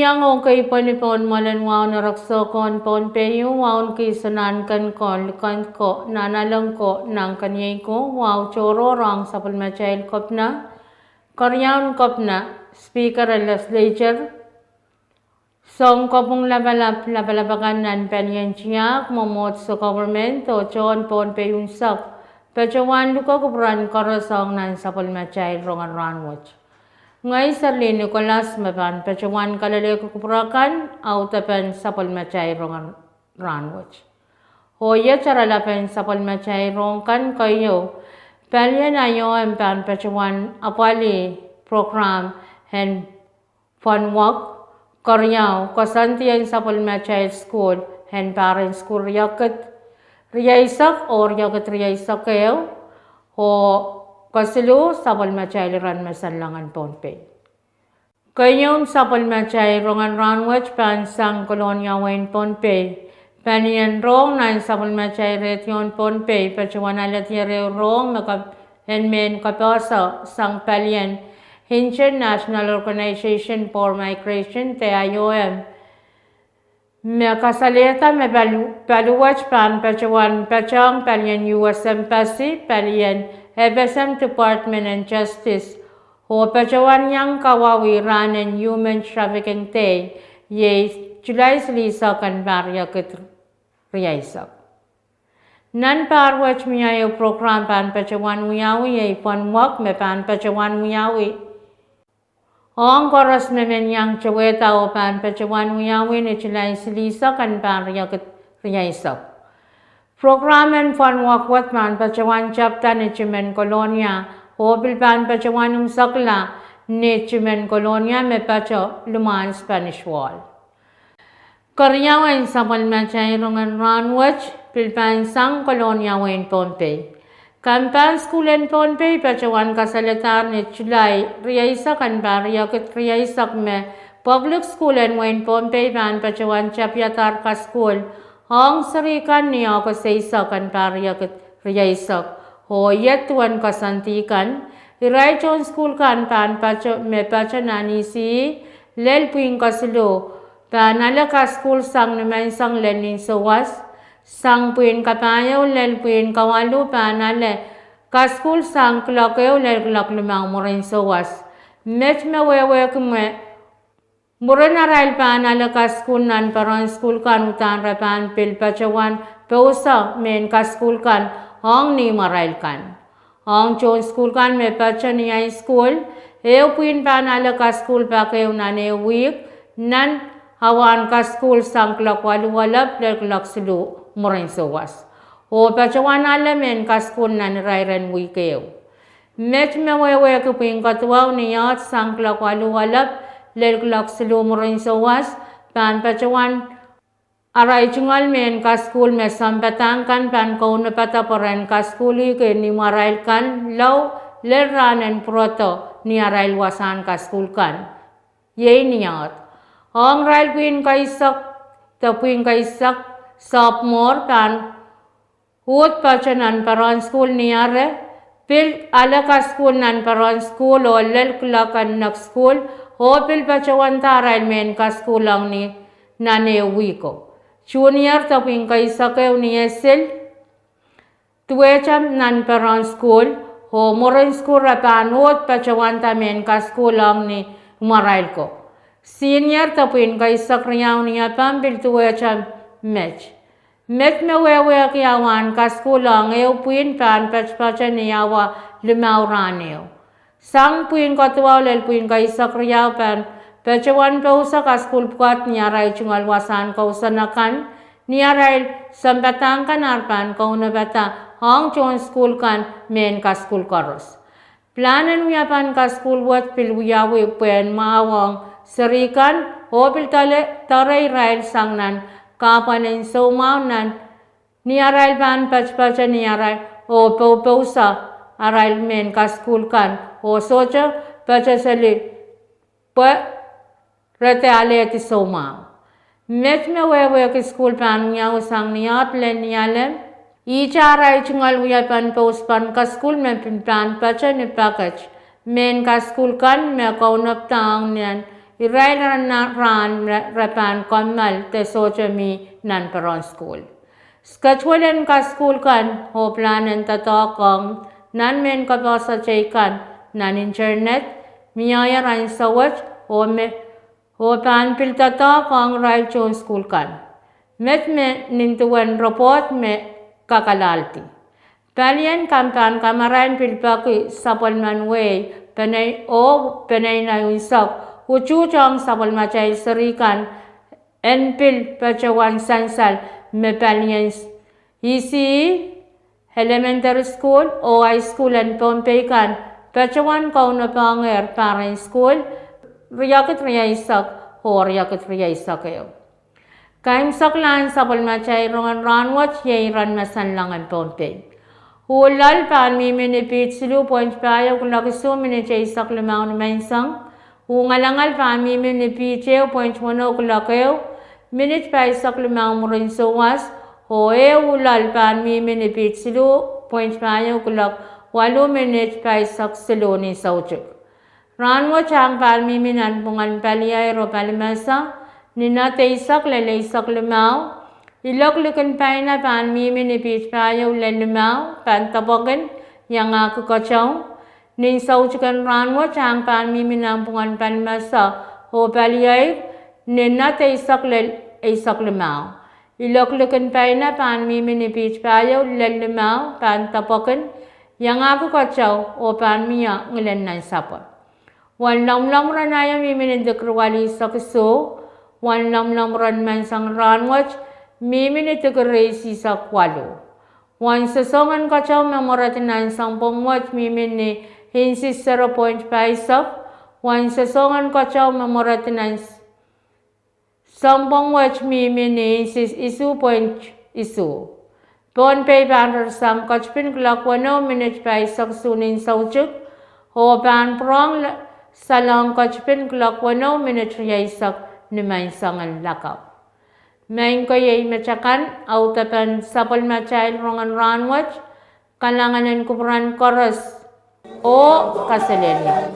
yang okay panipon malanwaw na raksokon Pohnpei wawn kisanan kan ko nanalang ko nang kanyay ko wow choro rang sapal machail kopna karyawn kopna speaker and legislature song kopong labalabakan nan penyen chiyak momot sa government o chon Pohnpei unsak pechawan luka kubran karasong nan sapal machail rongan ranwach ngay sarli Nicolas mapan pecawan kalale kukupurakan au tapen sapal macay rongan ranwach. Hoya charalapen sapal macay rongkan kayo palyan ayo empan pecawan apali program hen funwalk karyaw kasantiyan sapal macay school hen parent school riyakat riyaisak or riyakat riyaisak kayo ho Kasilu sapal macay ran masalangan Pohnpei. Kayong sapal macay rongan ranwach pansang kolonya wain Pohnpei. Panian rong nan sapal macay retyon Pohnpei pachawan alat yare rong men kapasa sang palian International Organization for Migration TIOM. Me kasaleta me baluwach pan pachawan pachang palian US Embassy palian FSM Department and Justice ho pachawan yang kawawi Rahn and Human Trafficking Day ye July Lisa kan barya ket riyaisak. Nan parwach miyayo program pan pachawan muyawi ye panwak me pan pachawan muyawi. Ong koras me men yang chaweta o pan pachawan muyawi ni July Lisa kan barya ket riyaisak. Program and fun walk what man pachawan chapta ni Chimen Colonia hobil pan pachawan sakla ni Chimen Colonia me pacho luman Spanish Wall. Karyawan sapal macay rongan ranwach pilpan sang Colonia wain Pohnpei. Kampan school en Pohnpei pachawan kasalatar ni July riyaisa kan barya ket riyaisa me public school en wain Pohnpei pan pachawan chapyatar ka school Hong sarikan niya ko sa isa kan pariya ket riyaisak ho yetuan kasantikan iray chon school kan pan pacho me pacho nani si lel puing kaslo pan alaka school sang naman sang lenin sawas sang puing kapayaw lel puing kawalu pan ale ka school sang klakayaw lel klak lumang morin sawas met me wewe kume Muran aral pan alaka school nan paran school kan utan rapan pil pachawan pausa men ka school kan hong ni maral kan hong chon school kan me pacha ni ay school puin pan alaka school pa kayo nane week nan hawan ka school sang klak walu walap lel klak sulu muran sawas o pachawan ala men ka school nan rairan week kayo met me wewe ko puin katwaw niyat sang klak walu walap lel klak selu murin sawas pan pachawan aray chungal men ka school me sampatang kan pan kauna pata paran ka school ke ni marail kan law lel ranen proto ni arail wasan ka school kan ye niyat ong rail queen kaisak tapuing kaisak sophomore pan hut pachanan paran school ni are pil alaka school nan paran school o lel klakan nak school Hopil pachawan taral men ka skulang ni nane wiko. Junior taping kaisa kayo ni Esel. Tuwecham nan paran school. Ho morin school rapan hot pachawan ta men ka skulang ni marail ko. Senior taping kaisa kriyaw ni apambil tuwecham match. Met me wewe kiyawan ka skulang ew puin pan pachapan niyawa limaw raneo. Sang puin katwa lel puin kaisa kriyaw pan pachawan pausa ka school pukat niyaray chungal wasan kausanakan niyaray sambatang kanarpan kauna bata hong chon school kan men ka school karos. Planan wiyapan ka school wat pilwiyawi pen maawang sarikan hopil taray rail sang nan kapanin somaw nan niyaray pan pachpacha niyaray o pausa aral men ka school kan o socha pachasali pa rete ale ti soma met me wewe ki school pan nyaw sang niyat len niyalem ichara ichungal wiya pan pos pan ka school men pan pacha ni package men ka school kan me kaunap tang niyan Irai Rahn repan kamal te socha mi nan peron school. Skachwalen ka school kan ho planen tatakang nan men ka basa kan nan internet miyaya rain sawach ho pan pil tatakang rai chon school kan. Met me nintuan report me kakalalti. Palian kampan kamaran pilpaki sapal manway penay na yunsak uchuchang sapal machay serikan enpil pachawan sansal me palian isi elementary school o high school and Pohnpei kan pachawan kauna panger parent school riyakit riyaisak o riyakit riyaisak kayo. Kaim saklan sapal machay Rongen ranwat yay ran masanlangan Pohnpei. Hulal pan mi minipit silu Pohnpei kung lakiso minichay saklamang naman Hungalangal pan mi minipit siya Pohnpei kung lakayo minit pa saklamang murin sawas hulal pan mi minipit silu Pohnpei kung walo minit pa saksilo ni sauchuk. Ranwat ang pan mi minan pungan paliyay ro palimasa Nina teisak isak lemau, ilok likan paina pan mimi ni pich payo lemau, pan tabogan yang aku kacau, nin saucikan ranwa cang pan mimi nampungan pan masa, ho paliyay, nina teisak lemau, ilok likan paina pan mimi ni pich payo lemau, pan tabogan yang aku kacau, ho pan miya ngilen nan sapa. Wan lam ranaya mimi ni dekrwali sakso, Wan lam ran man sang ranwach, mimi ni tegeresi sa kwalo. Wan sesongan kacau memoratinan sang pongwach mimi ni hinsis 0.5 sap. Wan sesongan kacau memoratinan sang pongwach mimi ni hinsis isu. Pohnpei bandar sang kachpin kelakwano minit pai sak sunin saucuk. Ho ban prong salang kachpin kelakwano minit riyaisak. Naman sangan lakaw. Main ko yay macakan, autapan sapal macay Rongen ranwach, kalanganan kupuran koros o kaselenya.